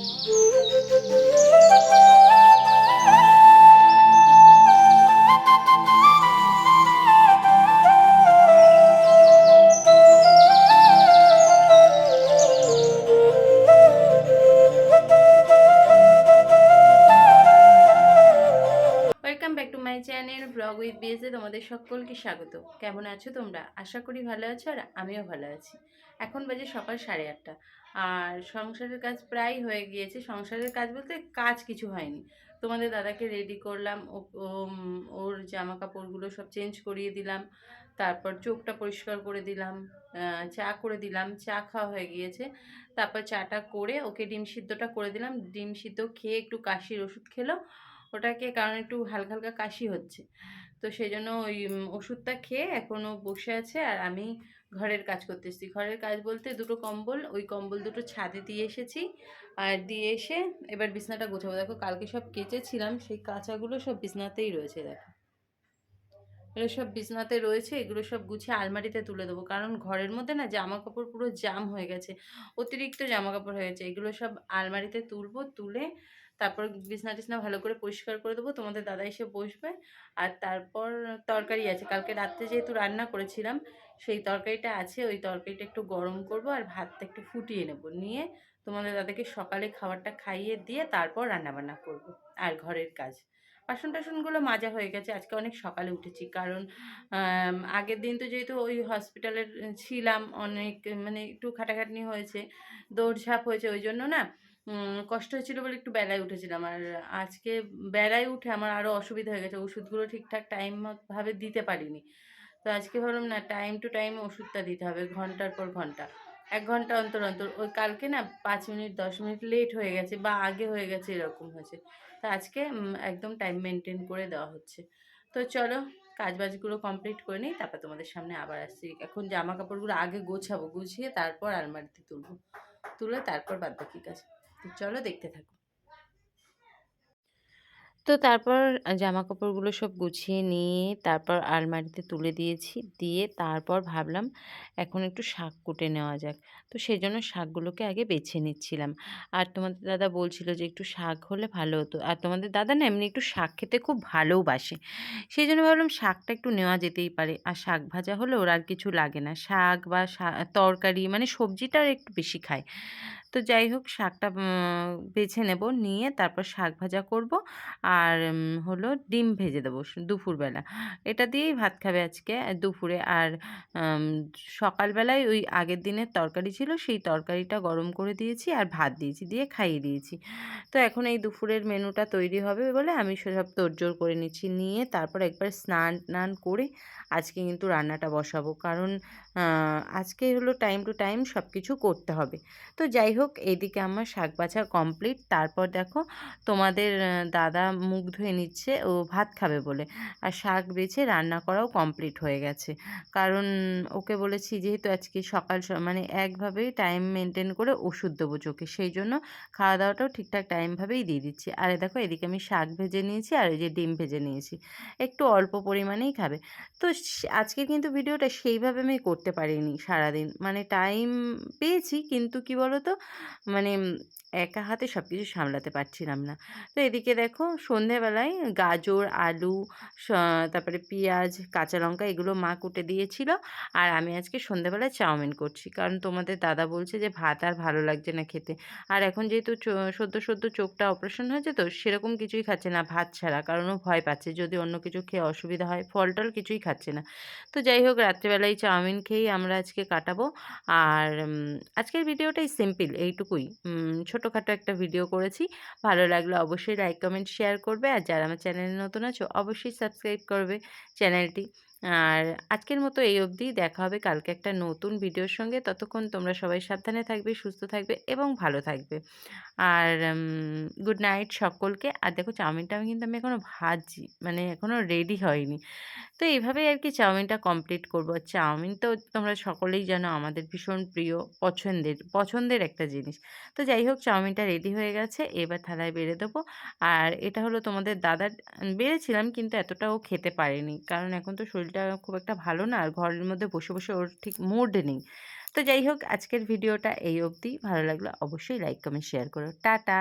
Welcome back to my channel blog with BSA. তোমাদের সকলকে স্বাগত। কেমন আছো তোমরা? আশা করি ভালো আছো, আর আমিও ভালো আছি। এখন বাজে সকাল 8:30, আর সংসারের কাজ প্রায় হয়ে গিয়েছে। সংসারের কাজ বলতে কাজ কিছু হয়নি। তোমাদের দাদাকে রেডি করলাম, ওর জামা কাপড়গুলো সব চেঞ্জ করিয়ে দিলাম, তারপর চোখটা পরিষ্কার করে দিলাম, চা করে দিলাম। চা খাওয়া হয়ে গিয়েছে। তারপর চাটা করে ওকে ডিম সিদ্ধটা করে দিলাম। ডিম সিদ্ধ খেয়ে একটু কাশির ওষুধ খেলো ওটাকে, কারণ একটু হালকা হালকা কাশি হচ্ছে। তো সেই জন্য ওই ওষুধটা খেয়ে এখনও বসে আছে, আর আমি ঘরের কাজ করতে এসেছি। ঘরের কাজ বলতে দুটো কম্বল, ওই কম্বল দুটো ছাদে দিয়ে এসেছি। আর দিয়ে এসে এবার বিছনাটা গোছাবো। দেখো কালকে সব কেচেছিলাম, সেই কাঁচাগুলো সব বিছনাতেই রয়েছে। দেখো এগুলো সব বিছনাতে রয়েছে, এগুলো সব গুছিয়ে আলমারিতে তুলে দেবো। কারণ ঘরের মধ্যে না জামা কাপড় পুরো জাম হয়ে গেছে, অতিরিক্ত জামা কাপড় হয়ে গেছে। এগুলো সব আলমারিতে তুলবো, তুলে তারপর বিছনা টিছনা ভালো করে পরিষ্কার করে দেবো। তোমাদের দাদা এসে বসবে। আর তারপর তরকারি আছে, কালকে রাত্রে যেহেতু রান্না করেছিলাম সেই তরকারিটা আছে। ওই তরকারিটা একটু গরম করব, আর ভাতটা একটু ফুটিয়ে নেব, নিয়ে তোমাদের দাদাকে সকালে খাবারটা খাইয়ে দিয়ে তারপর রান্নাবান্না করব। আর ঘরের কাজ, বাসন টাসনগুলো মাজা হয়ে গেছে। আজকে অনেক সকালে উঠেছি, কারণ আগের দিন তো যেহেতু ওই হসপিটালের ছিলাম, অনেক মানে একটু খাটাখাটনি হয়েছে, দৌড়ঝাঁপ হয়েছে, ওই জন্য না কষ্ট হচ্ছিলো বলে একটু বেলায় উঠেছিলাম। আর আজকে বেলায় উঠে আমার আরও অসুবিধা হয়ে গেছে, ওষুধগুলো ঠিকঠাক টাইম ভাবে দিতে পারিনি। তো আজকে ভাবলাম না, টাইম টু টাইম ওষুধটা দিতে হবে, ঘন্টার পর ঘন্টা, 1 ঘন্টা অন্তর অন্তর। ওই কালকে না 5 মিনিট 10 মিনিট লেট হয়ে গেছে বা আগে হয়ে গেছে, এরকম হয়েছে। তো আজকে একদম টাইম মেনটেন করে দেওয়া হচ্ছে। তো চলো কাজবাজগুলো কমপ্লিট করে নিই, তারপর তোমাদের সামনে আবার আসছি। এখন জামা কাপড়গুলো আগে গোছাবো, গুছিয়ে তারপর আলমারিতে তুলবো, তুলে তারপর বাদ বাকি কাজ। তো চলো দেখতে থাকো। তো তারপর জামাকাপড়গুলো সব গুছিয়ে নিয়ে তারপর আলমারিতে তুলে দিয়েছি। দিয়ে তারপর ভাবলাম এখন একটু শাক কুটে নেওয়া যাক। তো সেজন্য শাকগুলোকে আগে বেছে নিচ্ছিলাম। আর তোমাদের দাদা বলছিল যে একটু শাক হলে ভালো হতো। আর তোমাদের দাদা না এমনি একটু শাক খেতে খুব ভালোওবাসে। সেজন্য ভাবলাম শাকটা একটু নেওয়া যেতেই পারে। আর শাক ভাজা হলে ওর আর কিছু লাগে না। শাক বা তরকারি মানে সবজিটা একটু বেশি খায়। তো যাই হোক শাকটা বেছে নেব, নিয়ে তারপর শাক ভাজা করব। আর হলো ডিম ভেজে দেবো দুপুরবেলা। এটা দিয়েই ভাত খাবে আজকে দুপুরে। আর আম, সকালবেলায় ওই আগের দিনের তরকারি ছিল, সেই তরকারিটা গরম করে দিয়েছি আর ভাত দিয়েছি, দিয়ে খাইয়ে দিয়েছি। তো এখন এই দুপুরের মেনুটা তৈরি হবে বলে আমি সেসব তোড়জোড় করে নিচ্ছি। নিয়ে তারপর একবার স্নান টান করে আজকে কিন্তু রান্নাটা বসাবো, কারণ আজকে হলো টাইম টু টাইম সব কিছু করতে হবে। তো যাই হোক এইদিকে আমার শাক বাছা কমপ্লিট। তারপর দেখো তোমাদের দাদা মুখ ধুয়ে নিচ্ছে, ও ভাত খাবে বলে। আর শাক বেছে রান্না করাও কমপ্লিট হয়ে গেছে, কারণ ওকে বলেছি যেহেতু আজকে সকাল মানে একভাবেই টাইম মেনটেন করে ওষুধ দেবো চোখে, সেই জন্য খাওয়া দাওয়াটাও ঠিকঠাক টাইমভাবেই দিয়ে দিচ্ছি। আর দেখো এদিকে আমি শাক ভেজে নিয়েছি, আর এই যে ডিম ভেজে নিয়েছি, একটু অল্প পরিমাণেই খাবে। তো আজকে কিন্তু ভিডিওটা সেইভাবে আমি করতে পারিনি সারাদিন, মানে টাইম পেয়েছি কিন্তু কি বলো তো, মানে একা হাতে সব কিছু সামলাতে পারছিলাম না। তো এদিকে দেখো সন্ধেবেলায় গাজর আলু তারপরে পেঁয়াজ কাঁচা লঙ্কা এগুলো মা কুটে দিয়েছিল। আর আমি আজকে সন্ধেবেলায় চাউমিন করছি, কারণ তোমাদের দাদা বলছে যে ভাত আর ভালো লাগছে না খেতে। আর এখন যেহেতু সদ্য সদ্য চোখটা অপারেশন হয়েছে, তো সেরকম কিছুই খাচ্ছে না ভাত ছাড়া, কারণ ও ভয় পাচ্ছে যদি অন্য কিছু খেয়ে অসুবিধা হয়, ফল টল কিছুই খাচ্ছে না। তো যাই হোক রাত্রেবেলায় চাউমিন খেয়েই আমরা আজকে কাটাবো। আর আজকের ভিডিওটাই সিম্পল এইটুকুই, ছোটোখাটো একটা ভিডিও করেছি। ভালো লাগলে অবশ্যই লাইক কমেন্ট শেয়ার করবে, আর যারা আমার চ্যানেলে নতুন আছো অবশ্যই সাবস্ক্রাইব করবে চ্যানেলটি। আর আজকের মতো এই অবধি, দেখা হবে কালকে একটা নতুন ভিডিওর সঙ্গে। ততক্ষণ তোমরা সবাই সাবধানে থাকবে, সুস্থ থাকবে এবং ভালো থাকবে। আর গুড নাইট সকলকে। আর দেখো চাউমিনটা আমি এখনও ভাজি, মানে এখনও রেডি হয়নি। তো এইভাবেই আর কি চাউমিনটা কমপ্লিট করব। চাউমিন তো তোমরা সকলেই জানো আমাদের ভীষণ প্রিয়, পছন্দের একটা জিনিস। তো যাই হোক চাউমিনটা রেডি হয়ে গেছে, এবার থালায় বেড়ে দেবো। আর এটা হলো তোমাদের দাদার, বেড়েছিলাম কিন্তু এতটাও খেতে পারেনি, কারণ এখন তো শরীরটা খুব একটা ভালো না, আর ঘরের মধ্যে বসে বসে ওর ঠিক মুড নেই। তো যাই হোক আজকের ভিডিওটা এই অবধি। ভালো লাগলে অবশ্যই লাইক, কমেন্ট, শেয়ার করো। টাটা।